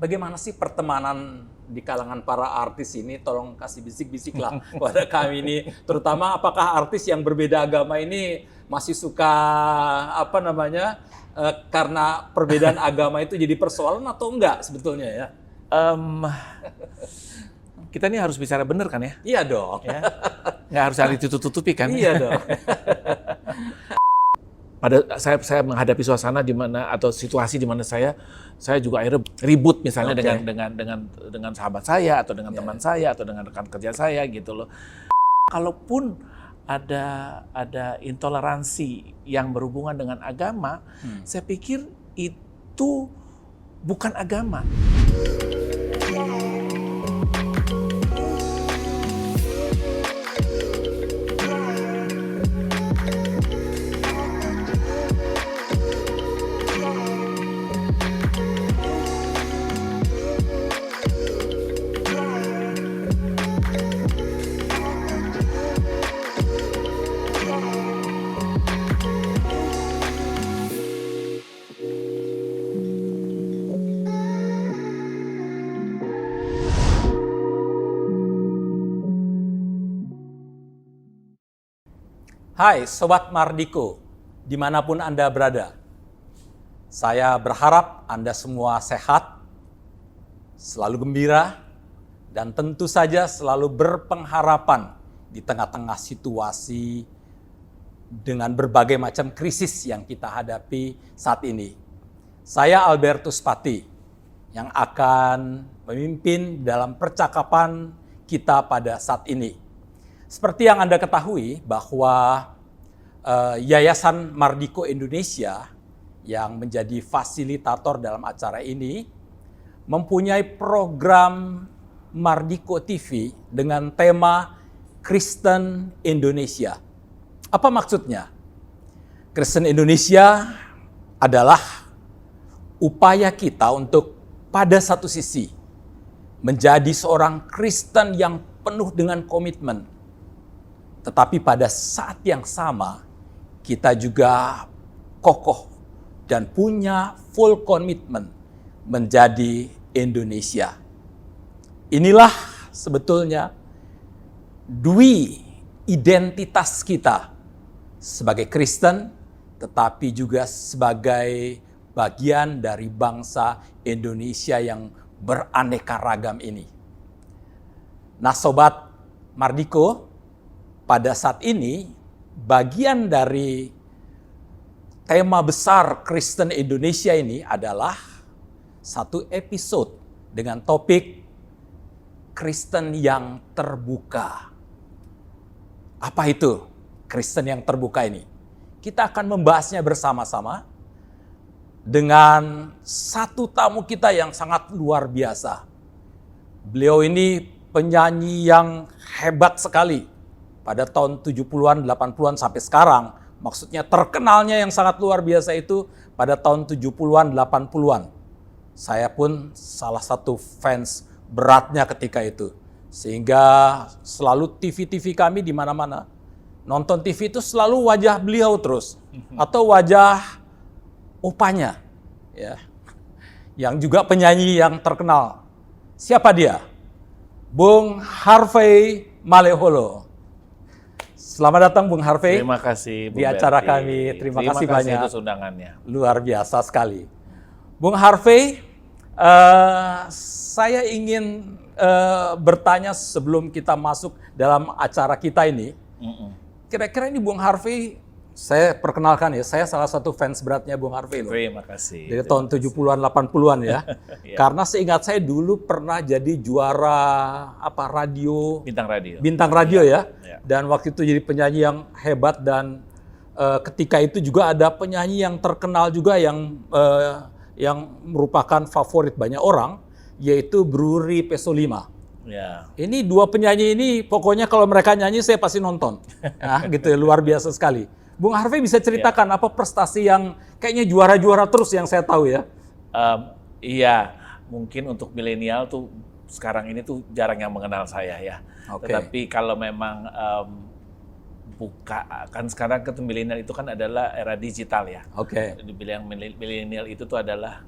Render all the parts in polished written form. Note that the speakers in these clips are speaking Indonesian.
bagaimana sih pertemanan di kalangan para artis ini? Tolong kasih bisik-bisik lah pada kami ini. Terutama apakah artis yang berbeda agama ini masih suka karena perbedaan agama itu jadi persoalan atau enggak sebetulnya ya? Kita ini harus bicara benar kan ya? Iya dong. Ya? Nggak harus saling tutup-tutupi kan? Iya dong. Saya menghadapi suasana di mana atau situasi di mana saya juga akhirnya ribut misalnya dengan sahabat saya atau dengan teman saya atau dengan rekan kerja saya gitu loh. Kalaupun ada intoleransi yang berhubungan dengan agama, saya pikir itu bukan agama. Hai Sobat Mardiko, dimanapun Anda berada. Saya berharap Anda semua sehat, selalu gembira, dan tentu saja selalu berpengharapan di tengah-tengah situasi dengan berbagai macam krisis yang kita hadapi saat ini. Saya Albertus Pati yang akan memimpin dalam percakapan kita pada saat ini. Seperti yang Anda ketahui bahwa Yayasan Mardiko Indonesia yang menjadi fasilitator dalam acara ini mempunyai program Mardiko TV dengan tema Kristen Indonesia. Apa maksudnya? Kristen Indonesia adalah upaya kita untuk pada satu sisi menjadi seorang Kristen yang penuh dengan komitmen. Tetapi pada saat yang sama, kita juga kokoh dan punya full komitmen menjadi Indonesia. Inilah sebetulnya dui identitas kita sebagai Kristen, tetapi juga sebagai bagian dari bangsa Indonesia yang beraneka ragam ini. Nah, Sobat Mardiko, pada saat ini, bagian dari tema besar Kristen Indonesia ini adalah satu episode dengan topik Kristen yang terbuka. Apa itu Kristen yang terbuka ini? Kita akan membahasnya bersama-sama dengan satu tamu kita yang sangat luar biasa. Beliau ini penyanyi yang hebat sekali. Pada tahun 70-an, 80-an sampai sekarang, maksudnya terkenalnya yang sangat luar biasa itu pada tahun 70-an, 80-an. Saya pun salah satu fans beratnya ketika itu. Sehingga selalu TV-TV kami di mana-mana. Nonton TV itu selalu wajah beliau terus. Atau wajah opanya. Ya. Yang juga penyanyi yang terkenal. Siapa dia? Bung Harvey Maleholo. Selamat datang Bung Harvey. Terima kasih di acara kami. Terima kasih banyak atas undangannya. Luar biasa sekali. Bung Harvey, saya ingin bertanya sebelum kita masuk dalam acara kita ini. Kira-kira ini Bung Harvey, saya perkenalkan ya, saya salah satu fans beratnya Bung Harvey loh. Terima kasih. Dari tahun 70-an, 80-an ya. Karena seingat saya dulu pernah jadi juara radio. Bintang radio ya. Dan waktu itu jadi penyanyi yang hebat dan ketika itu juga ada penyanyi yang terkenal juga yang merupakan favorit banyak orang, yaitu Bruri Pesolima. Ya. Ini dua penyanyi ini pokoknya kalau mereka nyanyi saya pasti nonton. Nah, gitu ya, luar biasa sekali. Bung Harvey bisa ceritakan apa prestasi yang kayaknya juara-juara terus yang saya tahu ya? Iya, mungkin untuk milenial tuh sekarang ini tuh jarang yang mengenal saya ya. Tetapi kalau memang kan sekarang milenial itu kan adalah era digital ya. Dibilang milenial itu tuh adalah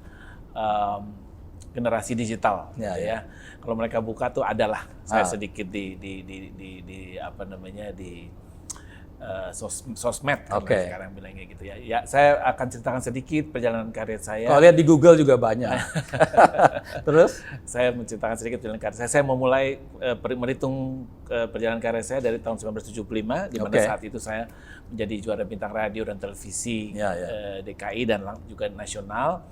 generasi digital, ya. Kalau mereka buka tuh adalah saya sedikit di apa namanya di sosmed sekarang bilangnya gitu ya. Ya, saya akan ceritakan sedikit perjalanan karir saya. Kalau lihat di Google juga banyak. Terus saya menceritakan sedikit perjalanan karir saya. Saya memulai menghitung perjalanan karir saya dari tahun 1975, di mana saat itu saya menjadi juara bintang radio dan televisi DKI dan juga nasional.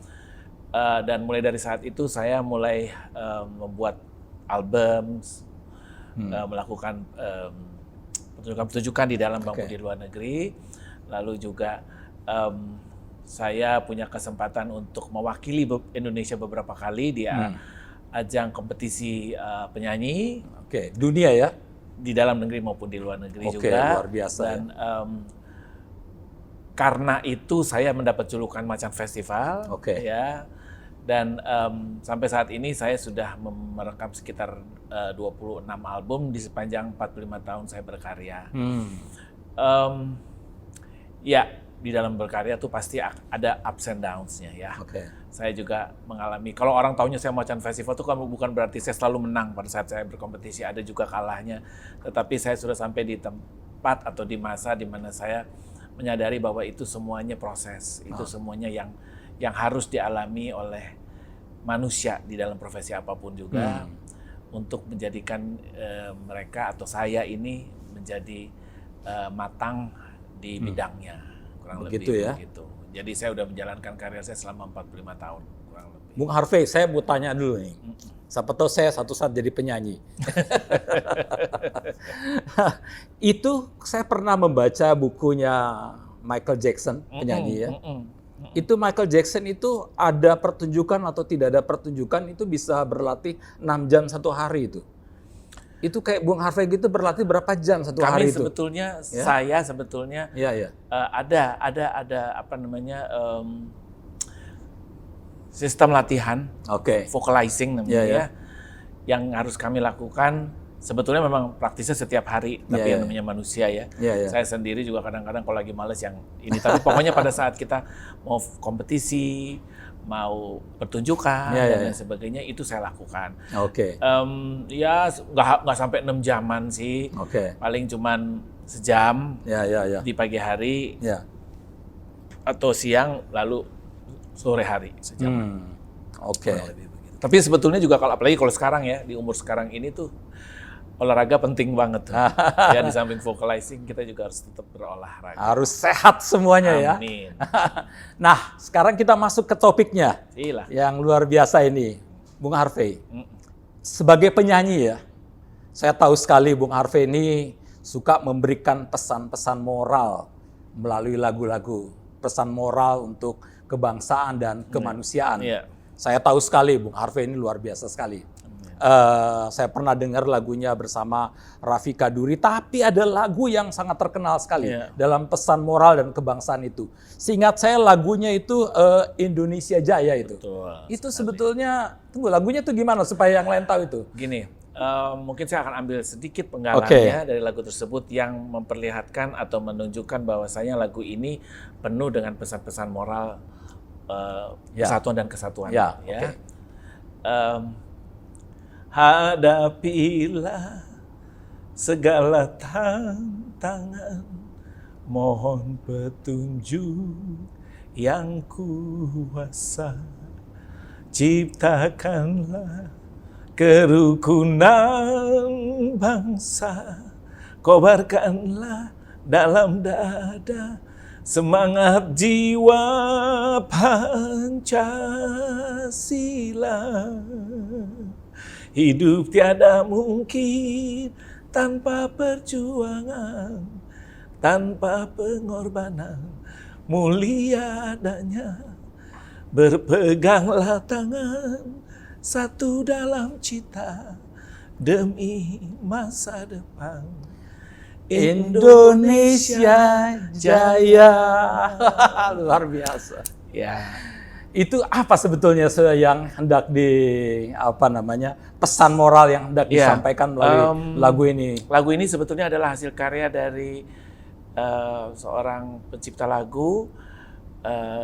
Dan mulai dari saat itu saya mulai membuat album, melakukan pertunjukan di dalam bangku di luar negeri, lalu juga saya punya kesempatan untuk mewakili Indonesia beberapa kali di ajang kompetisi penyanyi dunia ya, di dalam negeri maupun di luar negeri juga. Luar biasa. Dan karena itu saya mendapat julukan Macan Festival, ya. Dan sampai saat ini saya sudah merekam sekitar 26 album di sepanjang 45 tahun saya berkarya. Ya, di dalam berkarya tuh pasti ada ups and downs-nya ya. Saya juga mengalami, kalau orang taunya saya Macan Festival itu kan bukan berarti saya selalu menang pada saat saya berkompetisi, ada juga kalahnya. Tetapi saya sudah sampai di tempat atau di masa di mana saya menyadari bahwa itu semuanya proses, itu semuanya yang harus dialami oleh manusia di dalam profesi apapun juga untuk menjadikan mereka atau saya ini menjadi matang di bidangnya, kurang begitu lebih ya. begitu. Jadi saya udah menjalankan karir saya selama 45 tahun kurang lebih. Bung Harvey, saya mau tanya dulu nih. Siapa tahu saya satu saat jadi penyanyi. Itu saya pernah membaca bukunya Michael Jackson, penyanyi ya. Itu Michael Jackson itu ada pertunjukan atau tidak ada pertunjukan itu bisa berlatih 6 jam satu hari itu. Itu kayak Bung Harvey gitu berlatih berapa jam satu hari itu? Sebetulnya saya sebetulnya ada apa namanya sistem latihan, vocalizing namanya yang harus kami lakukan. Sebetulnya memang praktisnya setiap hari, tapi yang namanya manusia ya. Saya sendiri juga kadang-kadang kalau lagi males yang ini. Tapi pokoknya pada saat kita mau kompetisi, mau pertunjukan dan sebagainya itu saya lakukan. Ya nggak sampai 6 jaman sih. Paling cuman sejam di pagi hari atau siang, lalu sore hari sejam. Tapi sebetulnya juga apalagi kalau sekarang ya, di umur sekarang ini tuh olahraga penting banget tuh. Ya, di samping vocalizing kita juga harus tetap berolahraga. Harus sehat semuanya. Amin. Nah, sekarang kita masuk ke topiknya. Yang luar biasa ini, Bung Harvey. Sebagai penyanyi ya, saya tahu sekali Bung Harvey ini suka memberikan pesan-pesan moral melalui lagu-lagu. Pesan moral untuk kebangsaan dan kemanusiaan. Saya tahu sekali Bung Harvey ini luar biasa sekali. Saya pernah dengar lagunya bersama Raffi Kaduri, tapi ada lagu yang sangat terkenal sekali dalam pesan moral dan kebangsaan itu. Seingat saya lagunya itu Indonesia Jaya itu. Itu sebetulnya, lagunya tuh gimana supaya yang lain tahu itu? Gini, mungkin saya akan ambil sedikit penggalannya dari lagu tersebut yang memperlihatkan atau menunjukkan bahwasanya lagu ini penuh dengan pesan-pesan moral persatuan dan kesatuan. Hadapilah segala tantangan, mohon petunjuk yang kuasa. Ciptakanlah kerukunan bangsa, kobarkanlah dalam dada semangat jiwa Pancasila. Hidup tiada mungkin tanpa perjuangan, tanpa pengorbanan, mulia adanya. Berpeganglah tangan, satu dalam cita, demi masa depan. Indonesia Jaya. Luar biasa. Itu apa sebetulnya yang hendak pesan moral yang hendak disampaikan melalui lagu ini? Lagu ini sebetulnya adalah hasil karya dari seorang pencipta lagu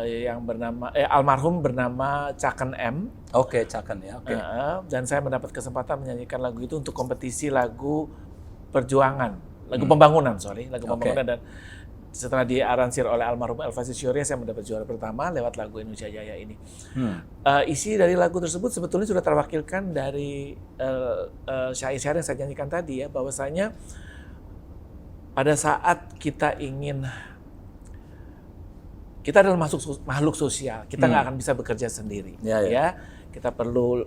yang bernama almarhum bernama Caken M. Oke, Caken ya. Oke. Dan saya mendapat kesempatan menyanyikan lagu itu untuk kompetisi lagu perjuangan, lagu pembangunan, lagu pembangunan. Dan setelah diaransir oleh almarhum Elva Syuria, saya mendapat juara pertama lewat lagu Indonesia Jaya ini. Isi dari lagu tersebut sebetulnya sudah terwakilkan dari syair-syair yang saya nyanyikan tadi ya, bahwasanya pada saat kita adalah makhluk sosial, kita nggak akan bisa bekerja sendiri. Ya, kita perlu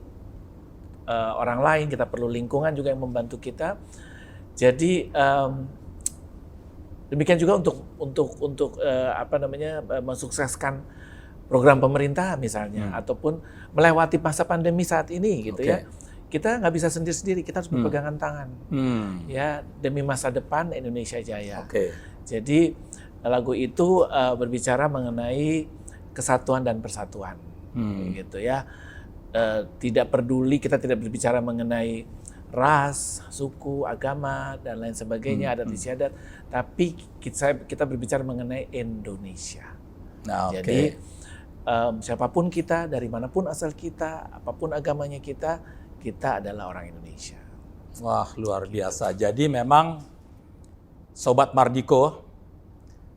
orang lain, kita perlu lingkungan juga yang membantu kita. Jadi demikian juga untuk mensukseskan program pemerintah misalnya, ataupun melewati masa pandemi saat ini gitu ya. Kita nggak bisa sendiri-sendiri, kita harus berpegangan tangan ya demi masa depan Indonesia Jaya. Jadi lagu itu berbicara mengenai kesatuan dan persatuan, gitu ya. Tidak peduli, kita tidak berbicara mengenai ras, suku, agama dan lain sebagainya, adat istiadat, tapi kita berbicara mengenai Indonesia. Jadi siapapun kita, dari manapun asal kita, apapun agamanya kita adalah orang Indonesia. Wah, luar biasa. Jadi memang Sobat Mardiko,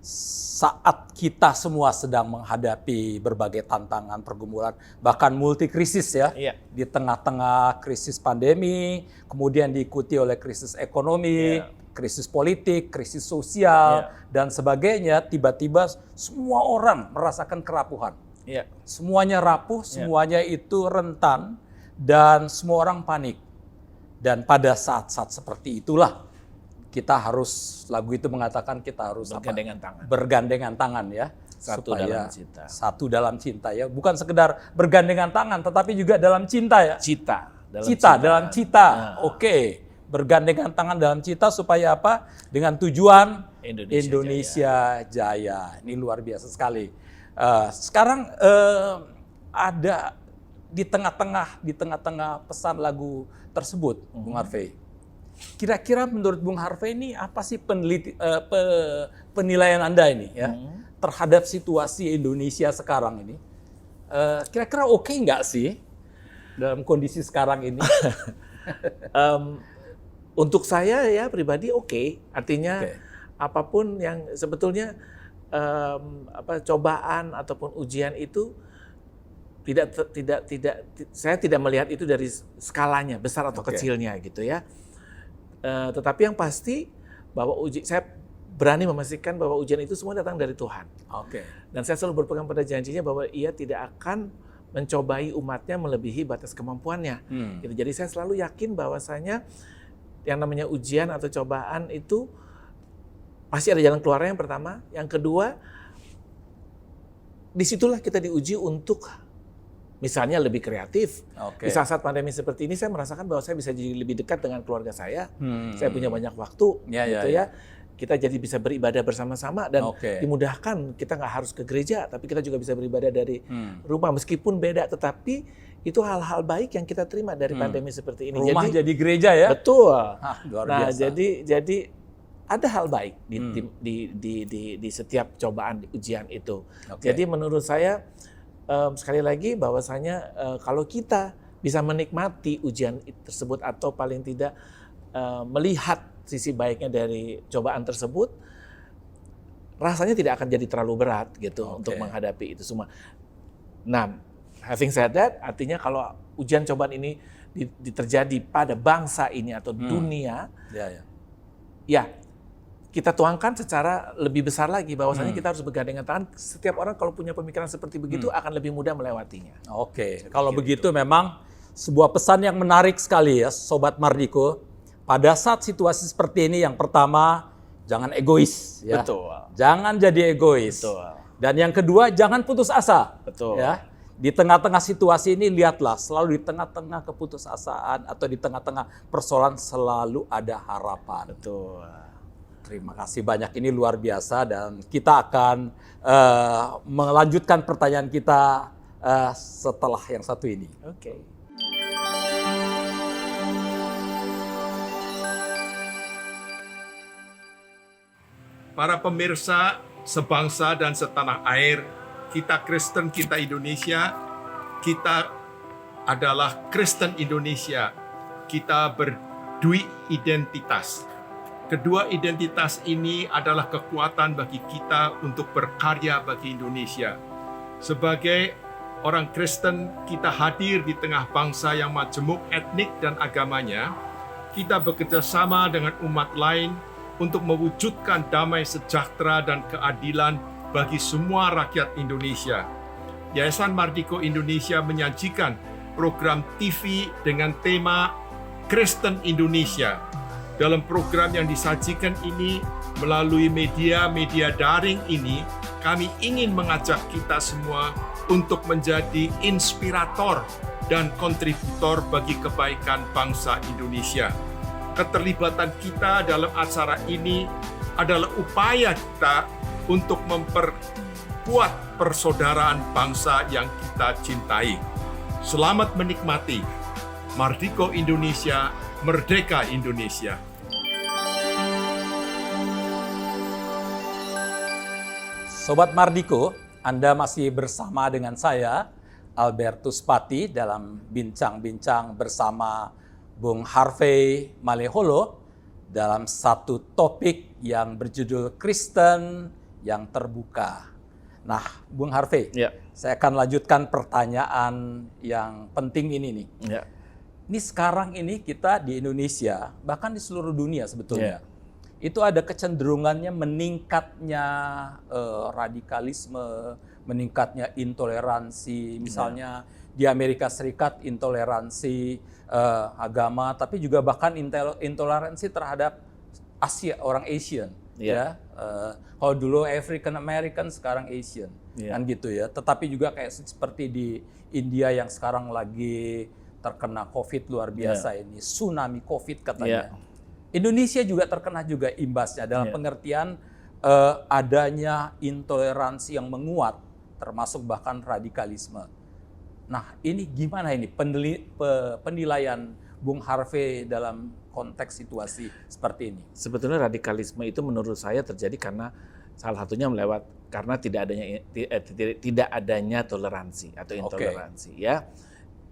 saat kita semua sedang menghadapi berbagai tantangan, pergumulan, bahkan multi krisis ya, di tengah-tengah krisis pandemi, kemudian diikuti oleh krisis ekonomi, krisis politik, krisis sosial, dan sebagainya, tiba-tiba semua orang merasakan kerapuhan. Semuanya rapuh, semuanya itu rentan, dan semua orang panik. Dan pada saat-saat seperti itulah, kita harus, lagu itu mengatakan kita harus bergandengan tangan ya, satu dalam cinta ya, bukan sekedar bergandengan tangan tetapi juga dalam cinta ya, dalam cita. Oke, bergandengan tangan dalam cita supaya apa? Dengan tujuan Indonesia Jaya. Ini luar biasa sekali. Sekarang ada di tengah-tengah pesan lagu tersebut, Bung Harvey. Kira-kira menurut Bung Harvey ini apa sih penilaian Anda ini ya terhadap situasi Indonesia sekarang ini? Kira-kira oke nggak sih dalam kondisi sekarang ini? Untuk saya ya pribadi oke. Artinya apapun yang sebetulnya cobaan ataupun ujian itu saya tidak melihat itu dari skalanya besar atau kecilnya gitu ya. Tetapi yang pasti bahwa saya berani memastikan bahwa ujian itu semua datang dari Tuhan. Dan saya selalu berpegang pada janjinya bahwa Ia tidak akan mencobai umatnya melebihi batas kemampuannya. Gitu. Jadi saya selalu yakin bahwasanya yang namanya ujian atau cobaan itu pasti ada jalan keluarnya yang pertama. Yang kedua, disitulah kita diuji untuk misalnya lebih kreatif. Di saat pandemi seperti ini saya merasakan bahwa saya bisa jadi lebih dekat dengan keluarga saya. Saya punya banyak waktu, gitu ya. Kita jadi bisa beribadah bersama-sama dan dimudahkan. Kita nggak harus ke gereja, tapi kita juga bisa beribadah dari rumah meskipun beda. Tetapi itu hal-hal baik yang kita terima dari pandemi seperti ini. Rumah jadi gereja ya? Betul. Luar biasa. Jadi ada hal baik di setiap cobaan ujian itu. Jadi menurut saya sekali lagi bahwasanya kalau kita bisa menikmati ujian tersebut atau paling tidak melihat sisi baiknya dari cobaan tersebut, rasanya tidak akan jadi terlalu berat gitu untuk menghadapi itu semua. Nah, having said that, artinya kalau ujian cobaan ini terjadi pada bangsa ini atau dunia, ya kita tuangkan secara lebih besar lagi bahwasanya kita harus bergandengan tangan. Setiap orang kalau punya pemikiran seperti begitu akan lebih mudah melewatinya. Kalau begitu memang sebuah pesan yang menarik sekali ya Sobat Mardiko. Pada saat situasi seperti ini yang pertama jangan egois ya. Jangan jadi egois. Dan yang kedua jangan putus asa. Ya. Di tengah-tengah situasi ini lihatlah selalu di tengah-tengah keputusasaan atau di tengah-tengah persoalan selalu ada harapan. Terima kasih banyak, ini luar biasa dan kita akan melanjutkan pertanyaan kita setelah yang satu ini. Para pemirsa sebangsa dan setanah air kita Kristen, kita Indonesia, kita adalah Kristen Indonesia. Kita berdua identitas. Kedua identitas ini adalah kekuatan bagi kita untuk berkarya bagi Indonesia. Sebagai orang Kristen, kita hadir di tengah bangsa yang majemuk etnik dan agamanya. Kita bekerja sama dengan umat lain untuk mewujudkan damai sejahtera dan keadilan bagi semua rakyat Indonesia. Yayasan Mardiko Indonesia menyajikan program TV dengan tema Kristen Indonesia. Dalam program yang disajikan ini, melalui media daring ini, kami ingin mengajak kita semua untuk menjadi inspirator dan kontributor bagi kebaikan bangsa Indonesia. Keterlibatan kita dalam acara ini adalah upaya kita untuk memperkuat persaudaraan bangsa yang kita cintai. Selamat menikmati. Mardiko Indonesia, Merdeka Indonesia. Sobat Mardiko, Anda masih bersama dengan saya, Albertus Pati, dalam bincang-bincang bersama Bung Harvey Maleholo dalam satu topik yang berjudul Kristen yang Terbuka. Nah, Bung Harvey, saya akan lanjutkan pertanyaan yang penting ini nih. Ini sekarang ini kita di Indonesia, bahkan di seluruh dunia sebetulnya, itu ada kecenderungannya meningkatnya radikalisme, meningkatnya intoleransi. Misalnya di Amerika Serikat intoleransi agama, tapi juga bahkan intoleransi terhadap Asia, orang Asian. Kalau dulu African American, sekarang Asian, kan gitu ya. Tetapi juga kayak seperti di India yang sekarang lagi terkena COVID luar biasa ini, tsunami COVID katanya. Indonesia juga terkena juga imbasnya dalam pengertian adanya intoleransi yang menguat, termasuk bahkan radikalisme. Nah, ini gimana ini penilaian Bung Harvey dalam konteks situasi seperti ini? Sebetulnya radikalisme itu menurut saya terjadi karena salah satunya karena tidak adanya toleransi atau intoleransi, ya.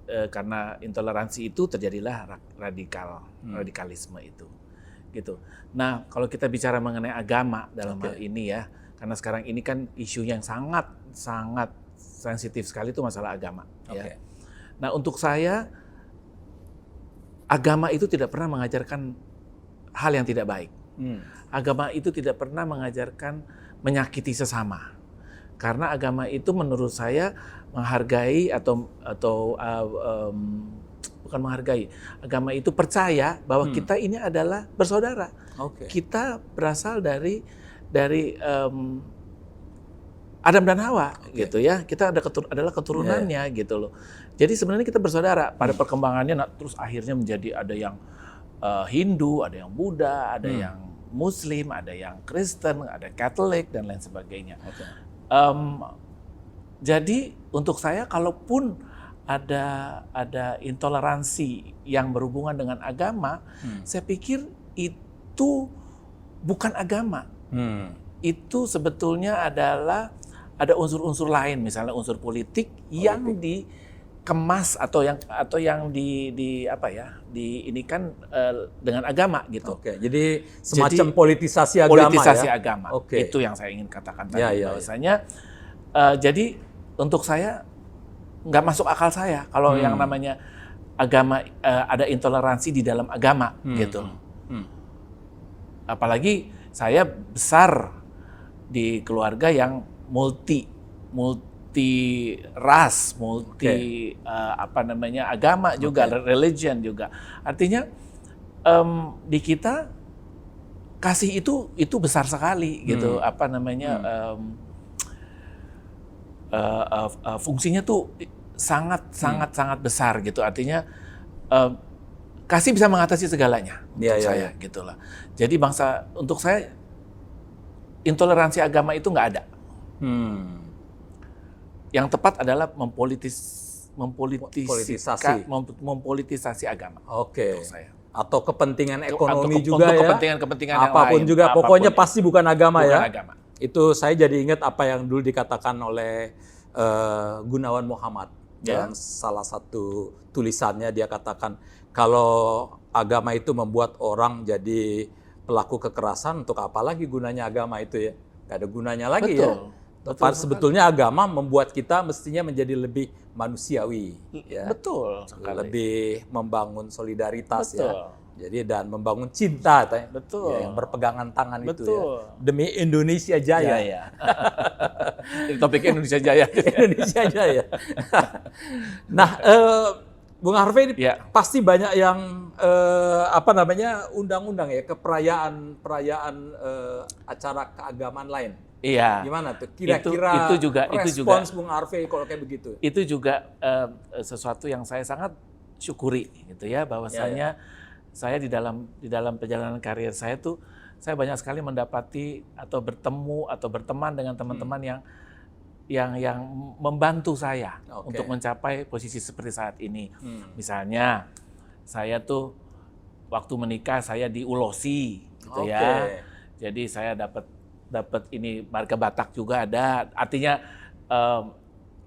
Karena intoleransi itu terjadilah radikalisme itu. Gitu. Nah, kalau kita bicara mengenai agama dalam hal ini ya, karena sekarang ini kan isu yang sangat sensitif sekali itu masalah agama. Ya. Nah, untuk saya agama itu tidak pernah mengajarkan hal yang tidak baik. Agama itu tidak pernah mengajarkan menyakiti sesama. Karena agama itu menurut saya menghargai bukan menghargai. Agama itu percaya bahwa kita ini adalah bersaudara. Kita berasal dari Adam dan Hawa, gitu ya. Kita adalah keturunannya, gitu loh. Jadi sebenarnya kita bersaudara. Pada perkembangannya, terus akhirnya menjadi ada yang Hindu, ada yang Buddha, ada yang Muslim, ada yang Kristen, ada Katolik dan lain sebagainya. Jadi untuk saya, kalaupun ada intoleransi yang berhubungan dengan agama, saya pikir itu bukan agama. Itu sebetulnya adalah ada unsur-unsur lain, misalnya unsur politik yang dikemas atau yang diinikan dengan agama gitu. Jadi semacam politisasi agama. Politisasi agama. Itu yang saya ingin katakan tadi. Bahwasanya jadi untuk saya nggak masuk akal saya kalau yang namanya agama ada intoleransi di dalam agama gitu. Apalagi saya besar di keluarga yang multi ras, agama juga, religion juga. Artinya di kita kasih itu besar sekali gitu. Fungsinya tuh sangat besar gitu. Artinya kasih bisa mengatasi segalanya untuk saya gitulah. Jadi untuk saya intoleransi agama itu nggak ada. Yang tepat adalah mempolitisasi agama. Untuk saya. Atau kepentingan ekonomi juga ya. Kepentingan apapun yang lain. Juga, pokoknya pasti bukan agama ya. Agama. Itu saya jadi ingat apa yang dulu dikatakan oleh Gunawan Muhammad. Dalam salah satu tulisannya dia katakan, kalau agama itu membuat orang jadi pelaku kekerasan, untuk apa lagi gunanya agama itu ya? Gak ada gunanya lagi. Betul. Ya. Sebetulnya agama membuat kita mestinya menjadi lebih manusiawi. Ya. Betul. Lebih membangun solidaritas. Betul. Ya. Jadi dan membangun cinta, betul. Ya, yang berpegangan tangan, betul. Itu ya. Demi Indonesia Jaya. Ya. Ini topiknya Indonesia Jaya. Indonesia Jaya. Nah, Bung Harvey, pasti banyak yang undang-undang ya, keperayaan acara keagamaan lain. Iya. Gimana tuh? Kira-kira respons Bung Harvey kalau kayak begitu? Itu juga sesuatu yang saya sangat syukuri, gitu ya, bahwasanya saya di dalam perjalanan karir saya tuh, saya banyak sekali mendapati atau bertemu atau berteman dengan teman-teman yang membantu saya untuk mencapai posisi seperti saat ini. Misalnya, saya tuh waktu menikah saya diulosi, gitu ya. Jadi saya dapat ini marga Batak juga ada. Artinya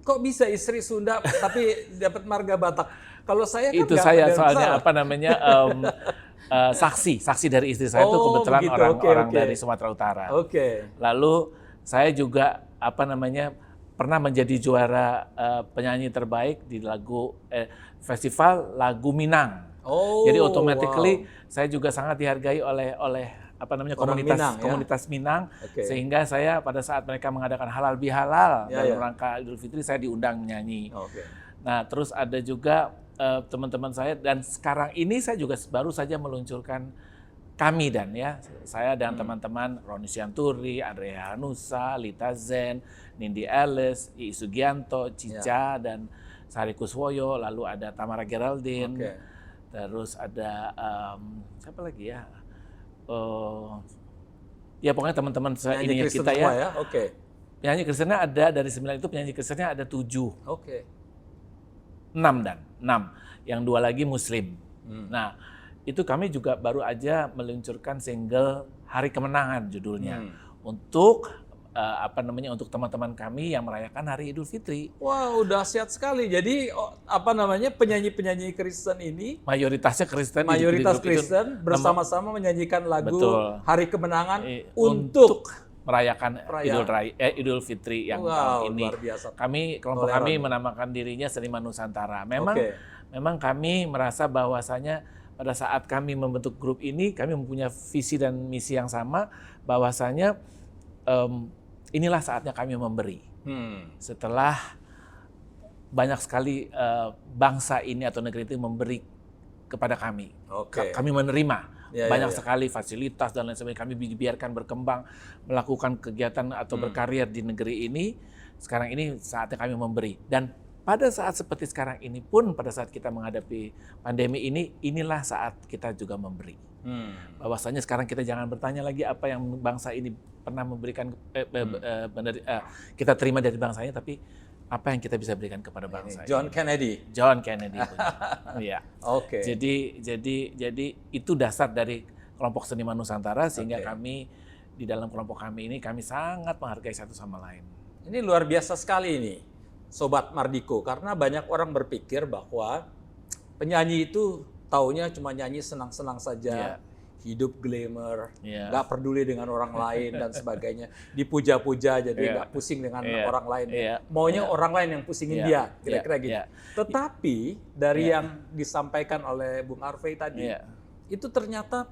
kok bisa istri Sunda tapi dapat marga Batak? Kalau saya kan itu saya soalnya saksi dari istri saya itu kebetulan orang dari Sumatera Utara. Lalu saya juga pernah menjadi juara penyanyi terbaik di festival lagu Minang. Jadi automatically saya juga sangat dihargai oleh komunitas Minang, sehingga saya pada saat mereka mengadakan halal bihalal dalam rangka Idul Fitri, saya diundang menyanyi. Nah, terus ada juga teman-teman saya, dan sekarang ini saya juga baru saja meluncurkan saya dan teman-teman Roni Sianturi, Andrea Hanusa, Lita Zen, Nindi Ellis, I Sugianto, Cica, dan Sari Kuswoyo, lalu ada Tamara Geraldine, terus ada siapa lagi ya? Ya pokoknya teman-teman ini kita ya. Penyanyi Kristennya ada dari 9 itu, penyanyi Kristennya ada 7. 6. Yang 2 lagi Muslim. Nah, itu kami juga baru aja meluncurkan single Hari Kemenangan judulnya. Untuk untuk teman-teman kami yang merayakan Hari Idul Fitri. Wow, dahsyat sekali. Jadi penyanyi-penyanyi Kristen ini mayoritas Kristen bersama-sama menyanyikan lagu Hari Kemenangan untuk merayakan Idul Fitri yang tahun ini. Luar biasa. Kelompok kami menamakan dirinya Seniman Nusantara. Memang kami merasa bahwasanya pada saat kami membentuk grup ini, kami mempunyai visi dan misi yang sama, bahwasanya inilah saatnya kami memberi. Setelah banyak sekali bangsa ini atau negeri itu memberi kepada kami, kami menerima. Banyak sekali fasilitas dan lain sebagainya, kami dibiarkan berkembang, melakukan kegiatan atau berkarir di negeri ini. Sekarang ini saatnya kami memberi. Dan pada saat seperti sekarang ini pun, pada saat kita menghadapi pandemi ini, inilah saat kita juga memberi. Bahwasanya sekarang kita jangan bertanya lagi apa yang bangsa ini pernah memberikan, kita terima dari bangsanya, tapi apa yang kita bisa berikan kepada bangsa. John Kennedy. Iya. Jadi itu dasar dari kelompok Seniman Nusantara, sehingga kami di dalam kelompok kami ini kami sangat menghargai satu sama lain. Ini luar biasa sekali ini, Sobat Mardiko, karena banyak orang berpikir bahwa penyanyi itu taunya cuma nyanyi senang-senang saja. Hidup glamour, nggak peduli dengan orang lain dan sebagainya, dipuja-puja jadi nggak pusing dengan orang lain, maunya orang lain yang pusingin dia, kira-kira gitu. Tetapi dari yang disampaikan oleh Bung Harvey tadi, itu ternyata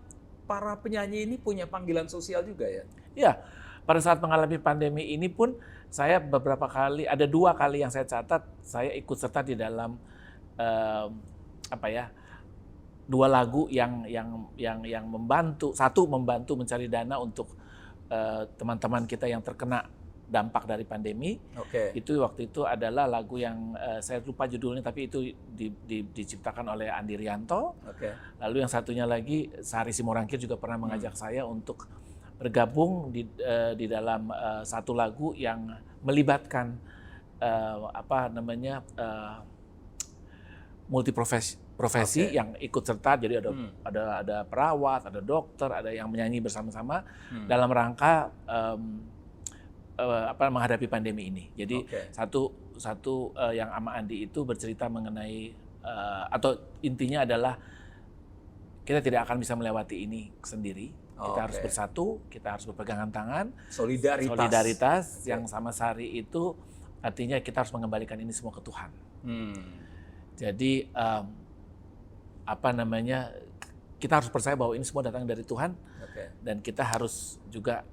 para penyanyi ini punya panggilan sosial juga ya? Iya, pada saat mengalami pandemi ini pun saya beberapa kali, ada 2 kali yang saya catat, saya ikut serta di dalam 2 lagu yang membantu, satu membantu mencari dana untuk teman-teman kita yang terkena dampak dari pandemi. Itu waktu itu adalah lagu yang saya lupa judulnya, tapi itu diciptakan oleh Andi Rianto. Lalu yang satunya lagi, Sari Simorangkir juga pernah mengajak saya untuk bergabung di dalam satu lagu yang melibatkan multiprofesi yang ikut serta. Jadi ada perawat, ada dokter, ada yang menyanyi bersama-sama dalam rangka menghadapi pandemi ini. Jadi satu yang Ama Andi itu bercerita mengenai atau intinya adalah kita tidak akan bisa melewati ini sendiri. Kita harus bersatu, kita harus berpegangan tangan. Solidaritas yang sama Sari itu artinya kita harus mengembalikan ini semua ke Tuhan. Jadi kita harus percaya bahwa ini semua datang dari Tuhan dan kita harus juga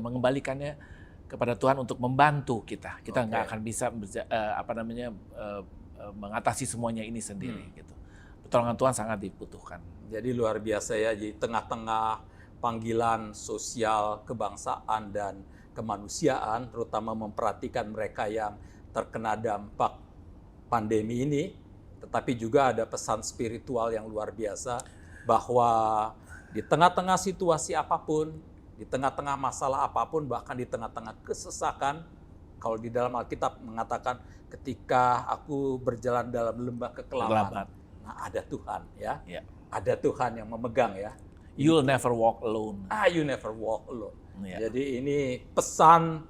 mengembalikannya kepada Tuhan untuk membantu kita. Kita nggak akan bisa mengatasi semuanya ini sendiri. Gitu. Pertolongan Tuhan sangat dibutuhkan. Jadi luar biasa ya, di tengah-tengah panggilan sosial, kebangsaan dan kemanusiaan, terutama memperhatikan mereka yang terkena dampak pandemi ini, tetapi juga ada pesan spiritual yang luar biasa bahwa di tengah-tengah situasi apapun, di tengah-tengah masalah apapun, bahkan di tengah-tengah kesesakan, kalau di dalam Alkitab mengatakan ketika aku berjalan dalam lembah kekelaman, nah ada Tuhan ya, ada Tuhan yang memegang ya. You'll never walk alone. You never walk alone. Jadi ini pesan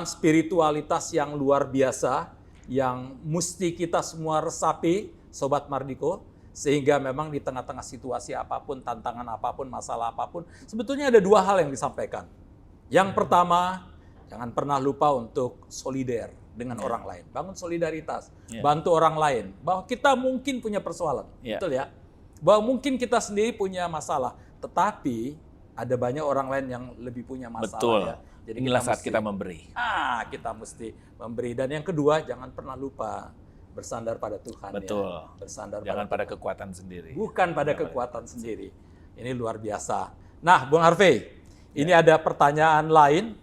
spiritualitas yang luar biasa yang mesti kita semua resapi, Sobat Mardiko, sehingga memang di tengah-tengah situasi apapun, tantangan apapun, masalah apapun, sebetulnya ada dua hal yang disampaikan. Yang pertama, jangan pernah lupa untuk solider dengan orang lain. Bangun solidaritas, bantu orang lain. Bahwa kita mungkin punya persoalan, betul ya? Bahwa mungkin kita sendiri punya masalah, tetapi ada banyak orang lain yang lebih punya masalah. Betul. Ya. Jadi inilah saat kita memberi. Kita mesti memberi. Dan yang kedua, jangan pernah lupa bersandar pada Tuhan. Betul. Ya. Bersandar jangan pada kekuatan sendiri. Bukan pada kekuatan sendiri. Ini luar biasa. Nah, Bung Harvey, ini ada pertanyaan lain.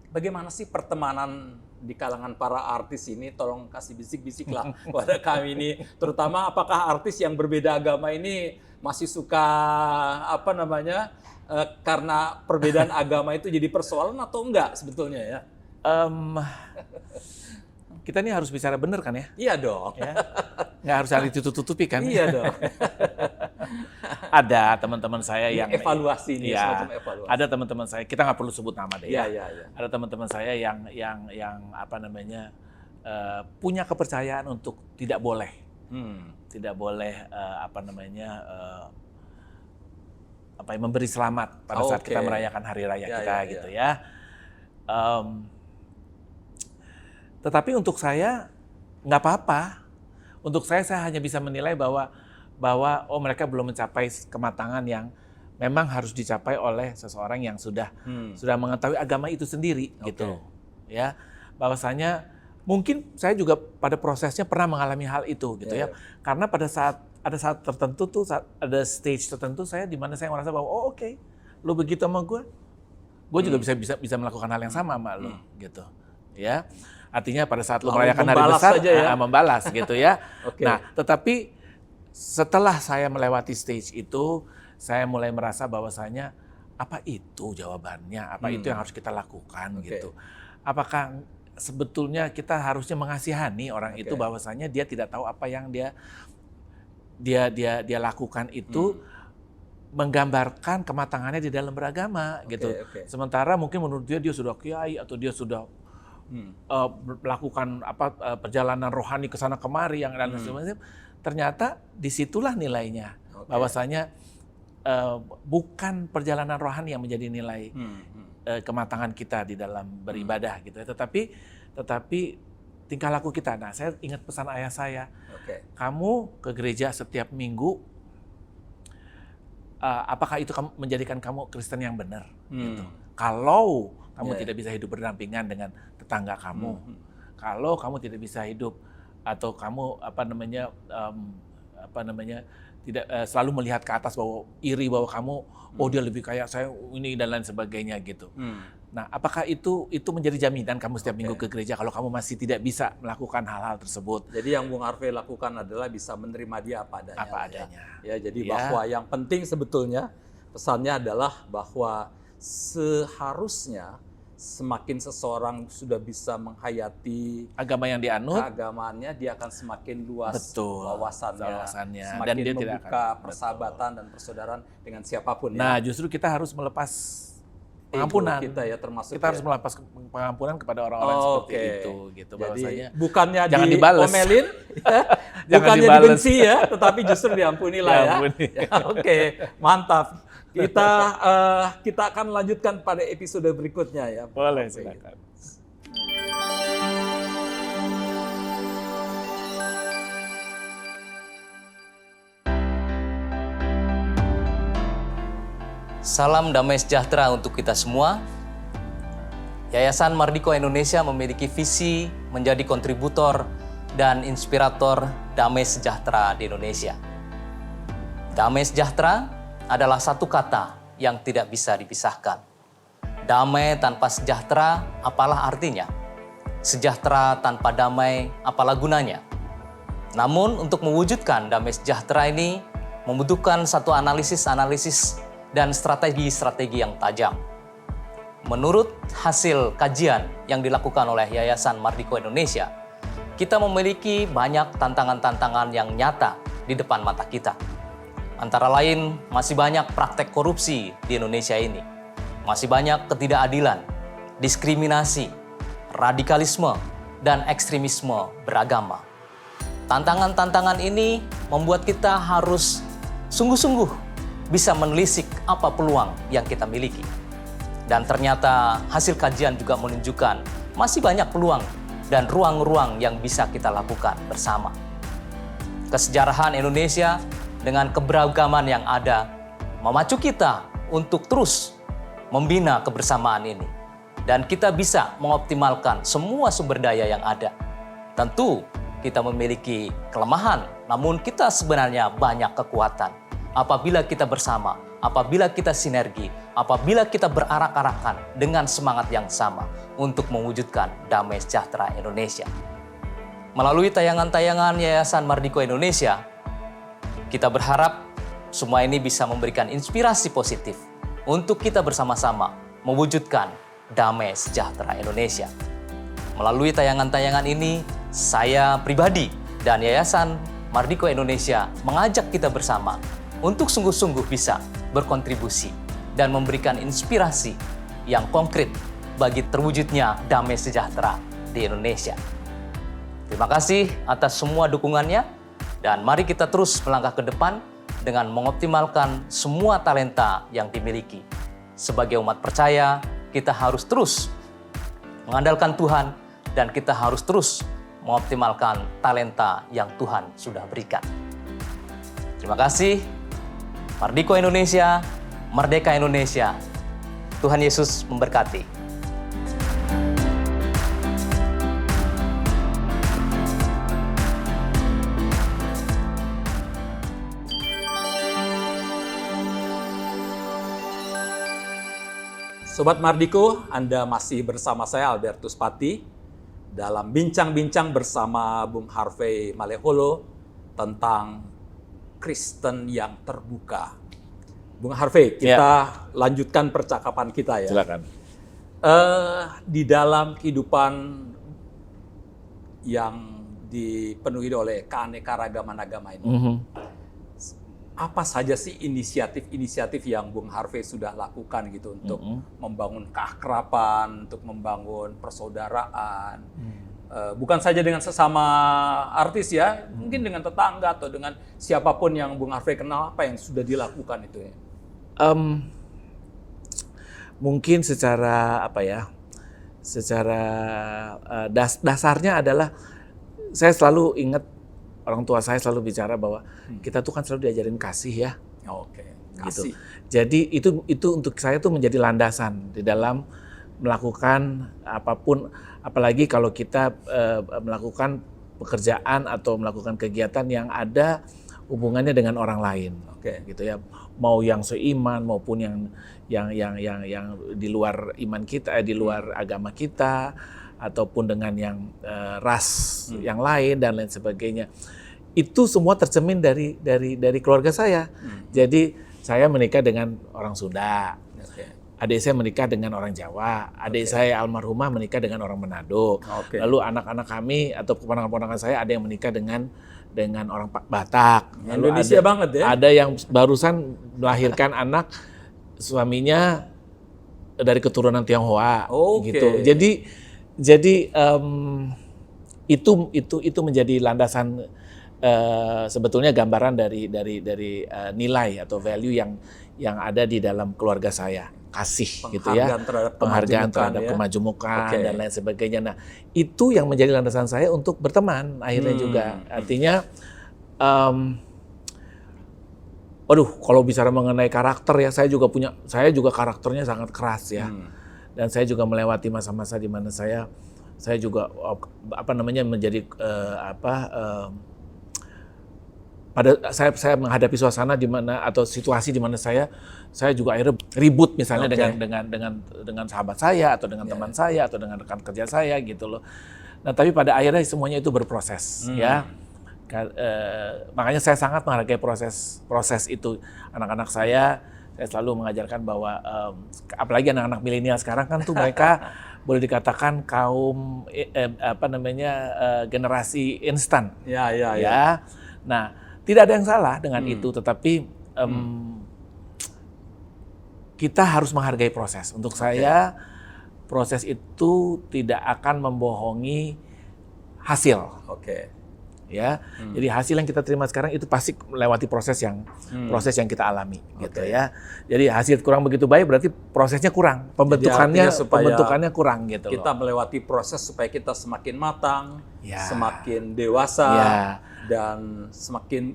Bagaimana sih pertemanan di kalangan para artis ini? Tolong kasih bisik-bisik lah pada kami ini. Terutama apakah artis yang berbeda agama ini masih suka karena perbedaan agama itu jadi persoalan atau enggak sebetulnya ya? Kita ini harus bicara benar kan ya? Iya dong. Ya? Nggak harus saling tutup-tutupi kan? Iya dong. Ada teman-teman saya yang evaluasi ini, semacam evaluasi. Ada teman-teman saya, kita nggak perlu sebut nama deh ya. Iya. Ada teman-teman saya yang punya kepercayaan untuk tidak boleh, memberi selamat pada saat kita merayakan hari raya kita gitu ya. Tetapi untuk saya nggak apa-apa. Untuk saya hanya bisa menilai bahwa mereka belum mencapai kematangan yang memang harus dicapai oleh seseorang yang sudah mengetahui agama itu sendiri gitu. Ya. Bahwasanya mungkin saya juga pada prosesnya pernah mengalami hal itu gitu ya. Karena pada saat tertentu tuh, ada stage tertentu saya di mana saya merasa bahwa lu begitu sama gue juga bisa melakukan hal yang sama sama lu gitu. Ya. Artinya pada saat lu merayakan hari besar membalas gitu ya. Nah, tetapi setelah saya melewati stage itu, saya mulai merasa bahwasanya apa itu jawabannya, apa itu yang harus kita lakukan gitu. Apakah sebetulnya kita harusnya mengasihani orang itu bahwasanya dia tidak tahu apa yang dia lakukan itu menggambarkan kematangannya di dalam beragama gitu. Sementara mungkin menurut dia sudah kiai atau dia sudah melakukan perjalanan rohani ke sana kemari yang dan sebagainya. Ternyata disitulah nilainya bahwasanya bukan perjalanan rohani yang menjadi nilai kematangan kita di dalam beribadah gitu ya, tetapi tingkah laku kita. Nah, saya ingat pesan ayah saya, kamu ke gereja setiap minggu, apakah itu menjadikan kamu Kristen yang benar? Gitu. Kalau kamu tidak bisa hidup berdampingan dengan tetangga kamu, kalau kamu tidak bisa hidup atau kamu tidak selalu melihat ke atas bahwa iri bahwa kamu dia lebih kaya saya ini dan lain sebagainya gitu. Nah, apakah itu menjadi jaminan kamu setiap minggu ke gereja kalau kamu masih tidak bisa melakukan hal-hal tersebut? Jadi yang Bung Harvey lakukan adalah bisa menerima dia apa adanya. Apa adanya. Ya, jadi bahwa yang penting sebetulnya pesannya adalah bahwa seharusnya semakin seseorang sudah bisa menghayati agama yang dianut, keagamaannya, dia akan semakin luas wawasannya, semakin dan dia membuka persahabatan dan persaudaraan dengan siapapun. Nah, justru kita harus melepas pengampunan. kita ya termasuk. Kita harus melapas pengampunan kepada orang-orang seperti itu gitu. Jadi bukannya jangan diomelin, bukannya dibenci ya, tetapi justru diampuni lah ya. Oke, mantap. Kita akan lanjutkan pada episode berikutnya ya. Boleh, silakan. Salam damai sejahtera untuk kita semua. Yayasan Mardiko Indonesia memiliki visi menjadi kontributor dan inspirator damai sejahtera di Indonesia. Damai sejahtera adalah satu kata yang tidak bisa dipisahkan. Damai tanpa sejahtera, apalah artinya? Sejahtera tanpa damai, apalah gunanya? Namun untuk mewujudkan damai sejahtera ini membutuhkan satu analisis dan strategi-strategi yang tajam. Menurut hasil kajian yang dilakukan oleh Yayasan Mardiko Indonesia, kita memiliki banyak tantangan-tantangan yang nyata di depan mata kita. Antara lain, masih banyak praktek korupsi di Indonesia ini. Masih banyak ketidakadilan, diskriminasi, radikalisme, dan ekstremisme beragama. Tantangan-tantangan ini membuat kita harus sungguh-sungguh bisa menelisik apa peluang yang kita miliki. Dan ternyata hasil kajian juga menunjukkan masih banyak peluang dan ruang-ruang yang bisa kita lakukan bersama. Kesejarahan Indonesia dengan keberagaman yang ada memacu kita untuk terus membina kebersamaan ini. Dan kita bisa mengoptimalkan semua sumber daya yang ada. Tentu kita memiliki kelemahan, namun kita sebenarnya banyak kekuatan. Apabila kita bersama, apabila kita sinergi, apabila kita berarak-arakan dengan semangat yang sama untuk mewujudkan damai sejahtera Indonesia. Melalui tayangan-tayangan Yayasan Mardiko Indonesia, kita berharap semua ini bisa memberikan inspirasi positif untuk kita bersama-sama mewujudkan damai sejahtera Indonesia. Melalui tayangan-tayangan ini, saya pribadi dan Yayasan Mardiko Indonesia mengajak kita bersama untuk sungguh-sungguh bisa berkontribusi dan memberikan inspirasi yang konkret bagi terwujudnya damai sejahtera di Indonesia. Terima kasih atas semua dukungannya dan mari kita terus melangkah ke depan dengan mengoptimalkan semua talenta yang dimiliki. Sebagai umat percaya, kita harus terus mengandalkan Tuhan dan kita harus terus mengoptimalkan talenta yang Tuhan sudah berikan. Terima kasih. Mardiko Indonesia, Merdeka Indonesia. Tuhan Yesus memberkati. Sobat Mardiko, Anda masih bersama saya Albertus Pati dalam bincang-bincang bersama Bung Harvey Maleholo tentang Kristen yang terbuka. Bung Harvey, kita lanjutkan percakapan kita ya. Silakan. Di dalam kehidupan yang dipenuhi oleh keanekaragaman agama ini, apa saja sih inisiatif-inisiatif yang Bung Harvey sudah lakukan gitu untuk membangun keakraban, untuk membangun persaudaraan? Bukan saja dengan sesama artis ya, mungkin dengan tetangga atau dengan siapapun yang Bung Harvey kenal, apa yang sudah dilakukan itu ya? Mungkin secara dasarnya adalah saya selalu ingat orang tua saya selalu bicara bahwa kita tuh kan selalu diajarin kasih ya. Oke, kasih. gitu. Jadi itu untuk saya tuh menjadi landasan di dalam melakukan apapun, apalagi kalau kita melakukan pekerjaan atau melakukan kegiatan yang ada hubungannya dengan orang lain, gitu ya. Mau yang seiman maupun yang di luar iman kita, di luar agama kita, ataupun dengan yang ras yang lain dan lain sebagainya. Itu semua tercermin dari keluarga saya. Jadi saya menikah dengan orang Sunda. Adik saya menikah dengan orang Jawa, adik saya almarhumah menikah dengan orang Manado. Lalu anak-anak kami atau keponakan-keponakan saya ada yang menikah dengan orang Batak. Lalu Indonesia banget ya. Ada yang barusan melahirkan anak, suaminya dari keturunan Tionghoa, Oke. gitu. Jadi itu menjadi landasan sebetulnya gambaran dari nilai atau value yang ada di dalam keluarga saya. Kasih gitu ya, penghargaan terhadap kemajemukan dan lain sebagainya. Nah, itu yang menjadi landasan saya untuk berteman akhirnya juga. Artinya, kalau bicara mengenai karakter ya, saya juga karakternya sangat keras ya. Dan saya juga melewati masa-masa di mana saya juga menjadi saya menghadapi suasana di mana atau situasi di mana saya juga akhirnya ribut misalnya dengan sahabat saya atau dengan teman saya atau dengan rekan kerja saya gitu loh. Nah, tapi pada akhirnya semuanya itu berproses ya. Makanya saya sangat menghargai proses itu. Anak-anak saya selalu mengajarkan bahwa apalagi anak-anak milenial sekarang kan tuh mereka boleh dikatakan kaum generasi instan. Ya. Nah, tidak ada yang salah dengan itu, tetapi kita harus menghargai proses. Untuk saya, proses itu tidak akan membohongi hasil. Ya, jadi hasil yang kita terima sekarang itu pasti melewati proses yang kita alami, gitu ya. Jadi hasil kurang begitu baik berarti prosesnya kurang, pembentukannya kurang, gitu. Kita melewati proses supaya kita semakin matang, semakin dewasa, dan semakin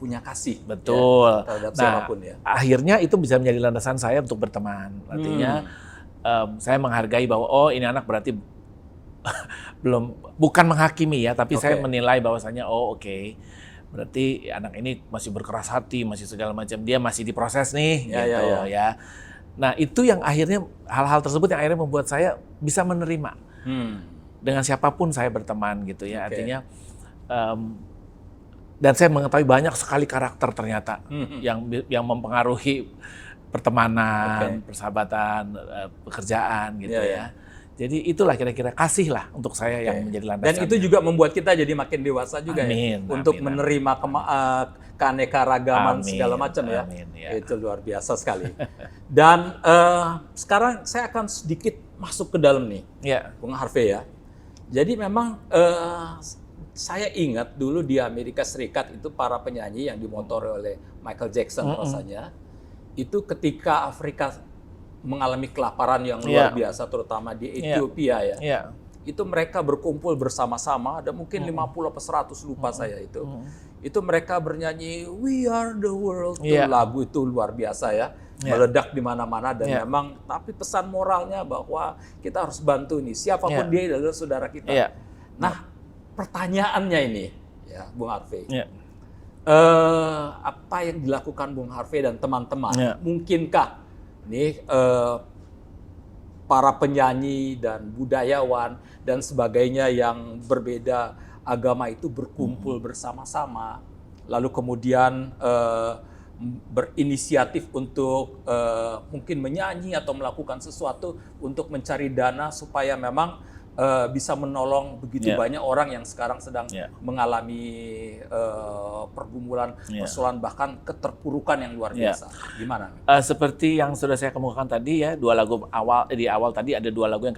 punya kasih. Betul. Terhadap siapapun ya. Akhirnya itu bisa menjadi landasan saya untuk berteman. Artinya saya menghargai bahwa ini anak berarti bukan menghakimi ya, tapi saya menilai bahwasannya berarti anak ini masih berkeras hati, masih segala macam, dia masih diproses nih, ya. Nah, itu yang akhirnya hal-hal tersebut yang akhirnya membuat saya bisa menerima dengan siapapun saya berteman gitu ya. Artinya dan saya mengetahui banyak sekali karakter ternyata yang mempengaruhi pertemanan, persahabatan, pekerjaan gitu ya. Jadi itulah kira-kira kasih lah untuk saya yang menjadi landasan. Dan itu juga membuat kita jadi makin dewasa juga untuk menerima keanekaragaman segala macam ya. Itu luar biasa sekali. Dan sekarang saya akan sedikit masuk ke dalam nih, Bung Harvey ya. Jadi memang saya ingat dulu di Amerika Serikat itu para penyanyi yang dimotori oleh Michael Jackson rasanya, itu ketika Afrika mengalami kelaparan yang luar biasa, terutama di Ethiopia ya. Itu mereka berkumpul bersama-sama, ada mungkin 50 atau 100 lupa saya itu. Itu mereka bernyanyi We Are the World. Lagu itu luar biasa ya. Meledak di mana-mana dan memang tapi pesan moralnya bahwa kita harus bantu nih siapapun dia adalah saudara kita. Nah, pertanyaannya ini ya Bung Harvey. Apa yang dilakukan Bung Harvey dan teman-teman? Mungkinkah nih para penyanyi dan budayawan dan sebagainya yang berbeda agama itu berkumpul bersama-sama, lalu kemudian berinisiatif untuk mungkin menyanyi atau melakukan sesuatu untuk mencari dana supaya memang bisa menolong begitu banyak orang yang sekarang sedang mengalami pergumulan, persoalan bahkan keterpurukan yang luar biasa. Gimana? Seperti yang sudah saya kemukakan tadi ya, di awal tadi ada 2 lagu yang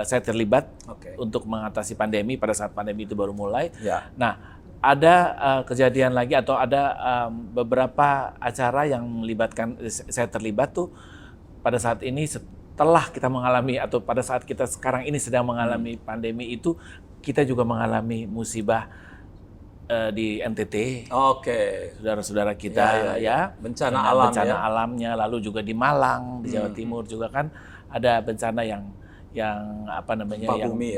saya terlibat untuk mengatasi pandemi pada saat pandemi itu baru mulai. Nah, ada kejadian lagi atau ada beberapa acara yang melibatkan saya terlibat tuh pada saat ini. Setelah kita mengalami atau pada saat kita sekarang ini sedang mengalami pandemi itu, kita juga mengalami musibah di NTT. Saudara-saudara kita bencana alamnya, lalu juga di Malang, di Jawa Timur juga kan ada bencana yang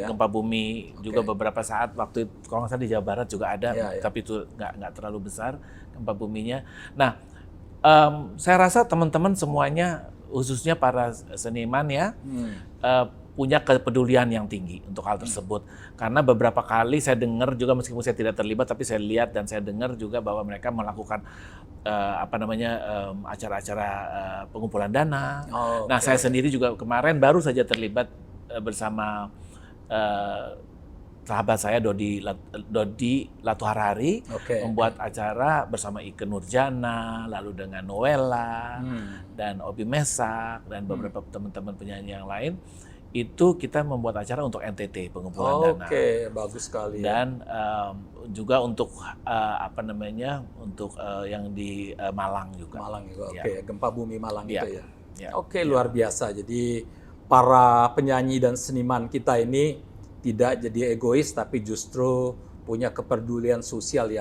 gempa bumi juga beberapa saat waktu kalau nggak salah di Jawa Barat juga ada, tapi itu nggak terlalu besar gempa buminya. Nah, saya rasa teman-teman semuanya khususnya para seniman ya punya kepedulian yang tinggi untuk hal tersebut, karena beberapa kali saya dengar juga meskipun saya tidak terlibat tapi saya lihat dan saya dengar juga bahwa mereka melakukan acara-acara pengumpulan dana. Nah, saya sendiri juga kemarin baru saja terlibat bersama sahabat saya Dodi Latuharari membuat acara bersama Ikke Nurjana, lalu dengan Noella dan Obi Mesak dan beberapa teman-teman penyanyi yang lain. Itu kita membuat acara untuk NTT, pengumpulan dana. Oke, bagus sekali. Dan juga untuk untuk yang di Malang juga. Malang juga, oke. Gempa bumi Malang itu ya. Ya. Luar biasa. Jadi para penyanyi dan seniman kita ini tidak jadi egois, tapi justru punya kepedulian sosial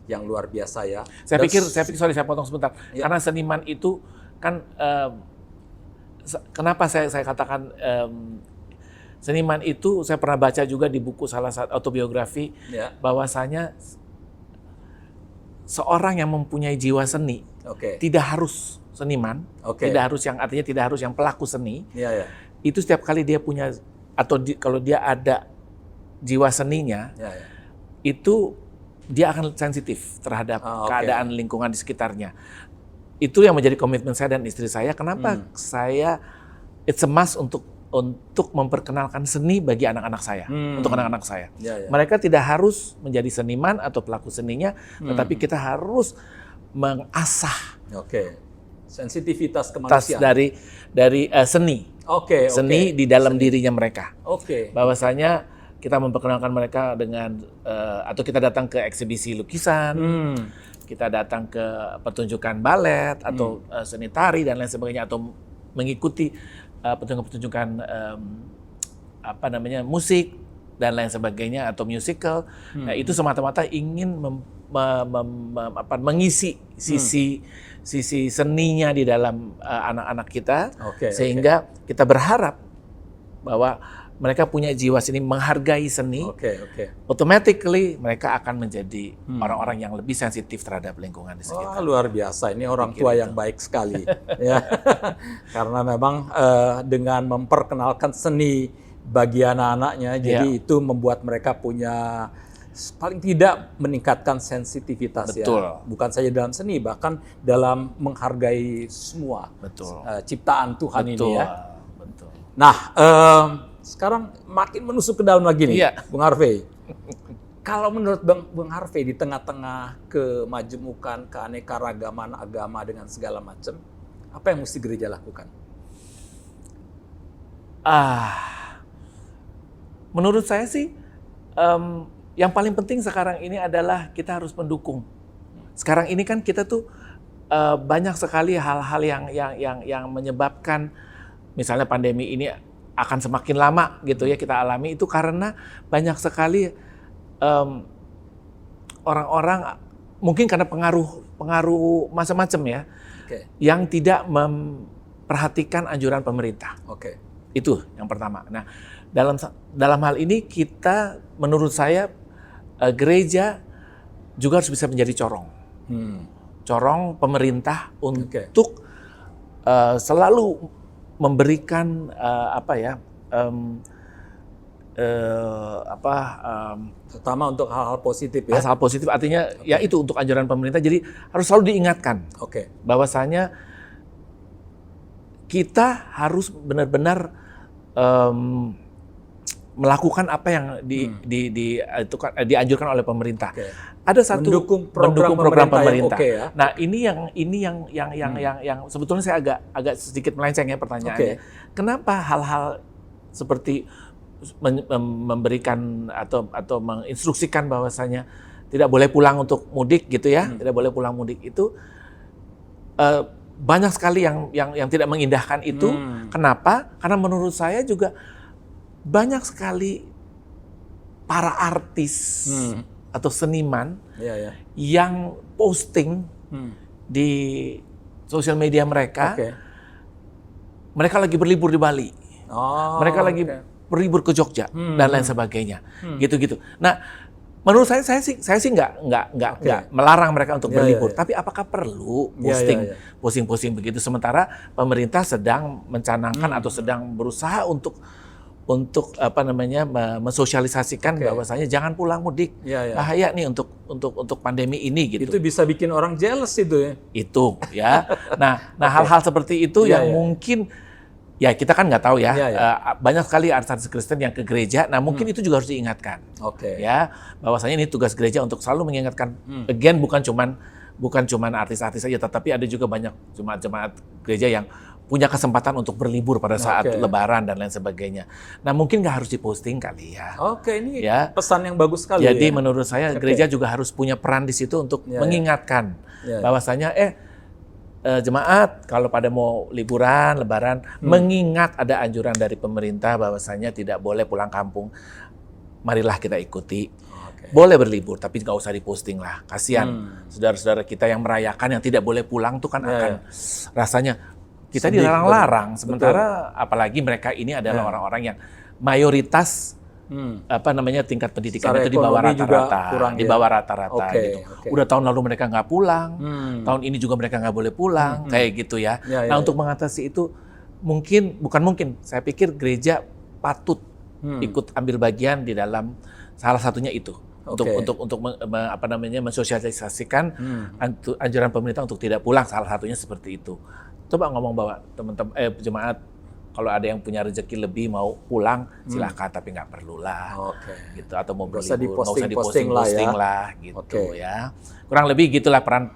yang luar biasa ya. Saya pikir, sorry saya potong sebentar. Ya. Karena seniman itu kan kenapa saya katakan seniman itu, saya pernah baca juga di buku salah satu autobiografi bahwasanya seorang yang mempunyai jiwa seni tidak harus seniman, tidak harus artinya tidak harus yang pelaku seni. Itu setiap kali dia punya kalau dia ada jiwa seninya, itu dia akan sensitif terhadap keadaan lingkungan di sekitarnya. Itu yang menjadi komitmen saya dan istri saya. Kenapa it's a must untuk memperkenalkan seni bagi anak-anak saya, untuk anak-anak saya. Mereka tidak harus menjadi seniman atau pelaku seninya, tetapi kita harus mengasah sensitivitas kemanusiaan dari seni. Seni di dalam dirinya mereka. Bahwasanya kita memperkenalkan mereka dengan atau kita datang ke eksibisi lukisan. Kita datang ke pertunjukan balet atau seni tari dan lain sebagainya, atau mengikuti pertunjukan musik dan lain sebagainya atau musical. Nah, itu semata-mata ingin mengisi sisi seninya di dalam anak-anak kita, sehingga kita berharap bahwa mereka punya jiwa seni, menghargai seni, automatically mereka akan menjadi orang-orang yang lebih sensitif terhadap lingkungan di sekitar. Luar biasa, ini orang tua yang baik sekali. Ya. Karena memang dengan memperkenalkan seni bagi anak-anaknya, jadi itu membuat mereka punya, paling tidak meningkatkan sensitivitas. Ya. Bukan saja dalam seni, bahkan dalam menghargai semua ciptaan Tuhan ini ya. Nah, sekarang makin menusuk ke dalam lagi nih, Bung Harvey. Kalau menurut Bung Harvey, di tengah-tengah kemajemukan, keanekaragaman agama dengan segala macam, apa yang mesti gereja lakukan? Menurut saya sih, yang paling penting sekarang ini adalah kita harus mendukung. Sekarang ini kan kita tuh banyak sekali hal-hal yang menyebabkan, misalnya pandemi ini akan semakin lama gitu ya kita alami, itu karena banyak sekali orang-orang, mungkin karena pengaruh macam-macam ya, yang tidak memperhatikan anjuran pemerintah. Itu yang pertama. Nah, dalam hal ini kita, menurut saya, gereja juga harus bisa menjadi corong pemerintah untuk selalu memberikan terutama untuk hal-hal positif ya. Hal positif artinya ya itu untuk anjuran pemerintah. Jadi harus selalu diingatkan bahwasanya kita harus benar-benar melakukan apa yang dianjurkan oleh pemerintah. Ada satu mendukung program pemerintah. Nah, ini yang sebetulnya saya agak sedikit melenceng ya pertanyaannya. Kenapa hal-hal seperti memberikan atau menginstruksikan bahwasanya tidak boleh pulang untuk mudik gitu ya, tidak boleh pulang mudik itu banyak sekali yang tidak mengindahkan itu. Kenapa? Karena menurut saya juga banyak sekali para artis atau seniman yang posting di sosial media mereka, mereka lagi berlibur di Bali, mereka lagi berlibur ke Jogja dan lain sebagainya, gitu-gitu. Nah, menurut saya sih nggak melarang mereka untuk berlibur, tapi apakah perlu posting begitu sementara pemerintah sedang mencanangkan atau sedang berusaha untuk mensosialisasikan bahwasanya jangan pulang mudik, bahaya nih untuk pandemi ini gitu. Itu bisa bikin orang jealous itu ya. Itu ya. Nah hal-hal seperti itu yang mungkin Ya kita kan nggak tahu ya, Ya. Banyak sekali artis-artis Kristen yang ke gereja. Nah mungkin itu juga harus diingatkan, ya bahwasanya ini tugas gereja untuk selalu mengingatkan. Again bukan cuman artis-artis saja, tetapi ada juga banyak jemaat-jemaat gereja yang punya kesempatan untuk berlibur pada saat Lebaran dan lain sebagainya. Nah mungkin nggak harus diposting kali ya. Ini ya. Pesan yang bagus sekali. Jadi menurut saya gereja juga harus punya peran di situ untuk mengingatkan bahwasanya jemaat kalau pada mau liburan, Lebaran, mengingat ada anjuran dari pemerintah bahwasanya tidak boleh pulang kampung. Marilah kita ikuti. Boleh berlibur, tapi nggak usah diposting lah. Kasihan saudara-saudara kita yang merayakan yang tidak boleh pulang tuh kan akan rasanya kita dilarang-larang. Sementara apalagi mereka ini adalah orang-orang yang mayoritas tingkat pendidikan itu di bawah rata-rata, gitu. Udah tahun lalu mereka nggak pulang, tahun ini juga mereka nggak boleh pulang, kayak gitu ya. Untuk mengatasi itu saya pikir gereja patut ikut ambil bagian di dalam salah satunya itu untuk mensosialisasikan anjuran pemerintah untuk tidak pulang, salah satunya seperti itu. Coba ngomong bahwa teman-teman jemaat kalau ada yang punya rezeki lebih mau pulang silakan, tapi nggak perlulah, gitu. Atau mau berlibur nggak usah diposting lah, gitu ya. Kurang lebih gitulah peran.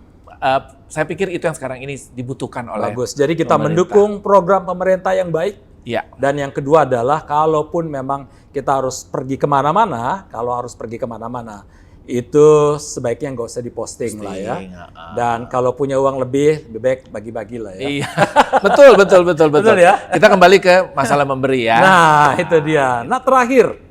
Saya pikir itu yang sekarang ini dibutuhkan oleh. Bagus. Jadi kita mendukung program pemerintah yang baik. Ya. Dan yang kedua adalah kalaupun memang kita harus pergi kemana-mana, itu sebaiknya nggak usah diposting lah ya. Dan kalau punya uang lebih baik bagi-bagi lah ya. Iya. Betul ya. Kita kembali ke masalah memberi ya. Nah, itu dia. Nah, terakhir,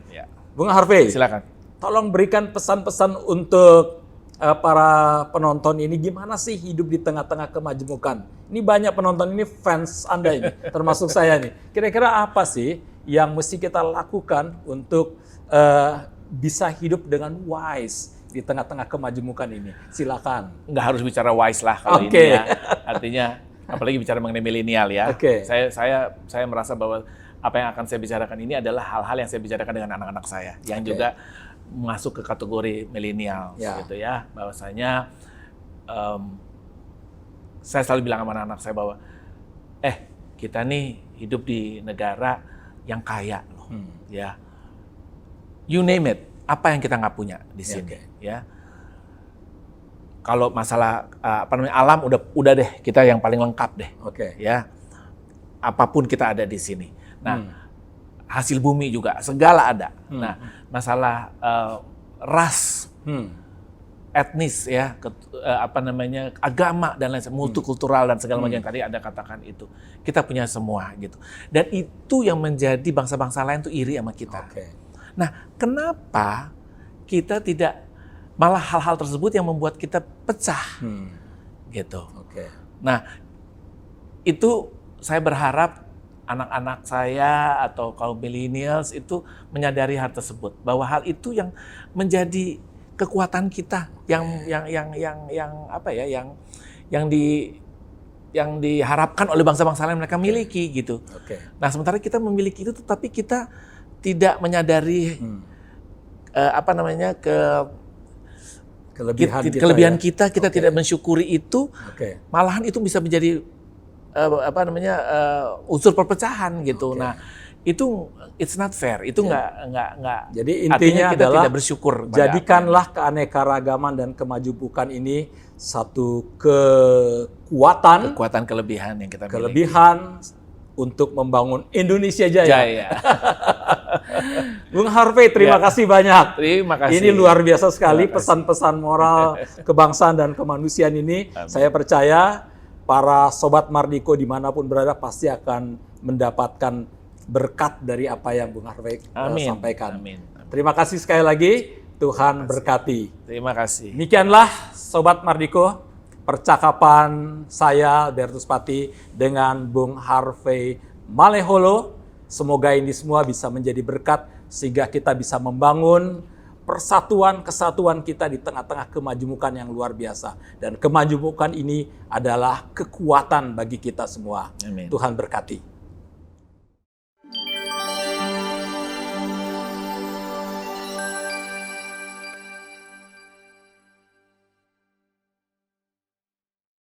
Bung Harvey, silakan. Tolong berikan pesan-pesan untuk para penonton ini, gimana sih hidup di tengah-tengah kemajemukan. Ini banyak penonton ini fans Anda ini, termasuk saya nih. Kira-kira apa sih yang mesti kita lakukan untuk bisa hidup dengan wise di tengah-tengah kemajemukan ini? Silakan. Nggak harus bicara wise lah kalau ini ya. Artinya, apalagi bicara mengenai milenial ya. Saya merasa bahwa apa yang akan saya bicarakan ini adalah hal-hal yang saya bicarakan dengan anak-anak saya, yang juga masuk ke kategori milenial, gitu ya. Bahwasanya saya selalu bilang sama anak-anak saya bahwa, kita nih hidup di negara yang kaya loh, ya. You name it, apa yang kita nggak punya di sini, ya. Kalau masalah alam udah deh, kita yang paling lengkap deh, ya. Apapun kita ada di sini. Nah, hasil bumi juga segala ada. Nah, masalah ras, etnis ya, agama dan lain sebagainya, multikultural dan segala macam yang tadi ada katakan itu. Kita punya semua gitu. Dan itu yang menjadi bangsa-bangsa lain tuh iri sama kita. Nah, kenapa kita tidak malah hal-hal tersebut yang membuat kita pecah, gitu. Nah, itu saya berharap anak-anak saya atau kaum millennials itu menyadari hal tersebut, bahwa hal itu yang menjadi kekuatan kita, yang diharapkan oleh bangsa-bangsa lain mereka miliki gitu. Nah, sementara kita memiliki itu, tetapi kita tidak menyadari kelebihan kita tidak mensyukuri itu, malahan itu bisa menjadi unsur perpecahan gitu. Nah, itu it's not fair. Itu nggak. Jadi intinya kita adalah tidak bersyukur. Jadikanlah keanekaragaman dan kemajemukan ini satu kekuatan, kelebihan yang kita miliki. Kelebihan untuk membangun Indonesia Jaya. Bung Harvey, terima kasih banyak. Terima kasih. Ini luar biasa sekali pesan-pesan moral kebangsaan dan kemanusiaan ini. Saya percaya para sobat Mardiko dimanapun berada pasti akan mendapatkan berkat dari apa yang Bung Harvey sampaikan. Amin. Terima kasih sekali lagi. Tuhan berkati. Terima kasih. Demikianlah sobat Mardiko, percakapan saya Bertus Pati dengan Bung Harvey Maleholo. Semoga ini semua bisa menjadi berkat sehingga kita bisa membangun kesatuan kita di tengah-tengah kemajemukan yang luar biasa. Dan kemajemukan ini adalah kekuatan bagi kita semua. Amin. Tuhan berkati.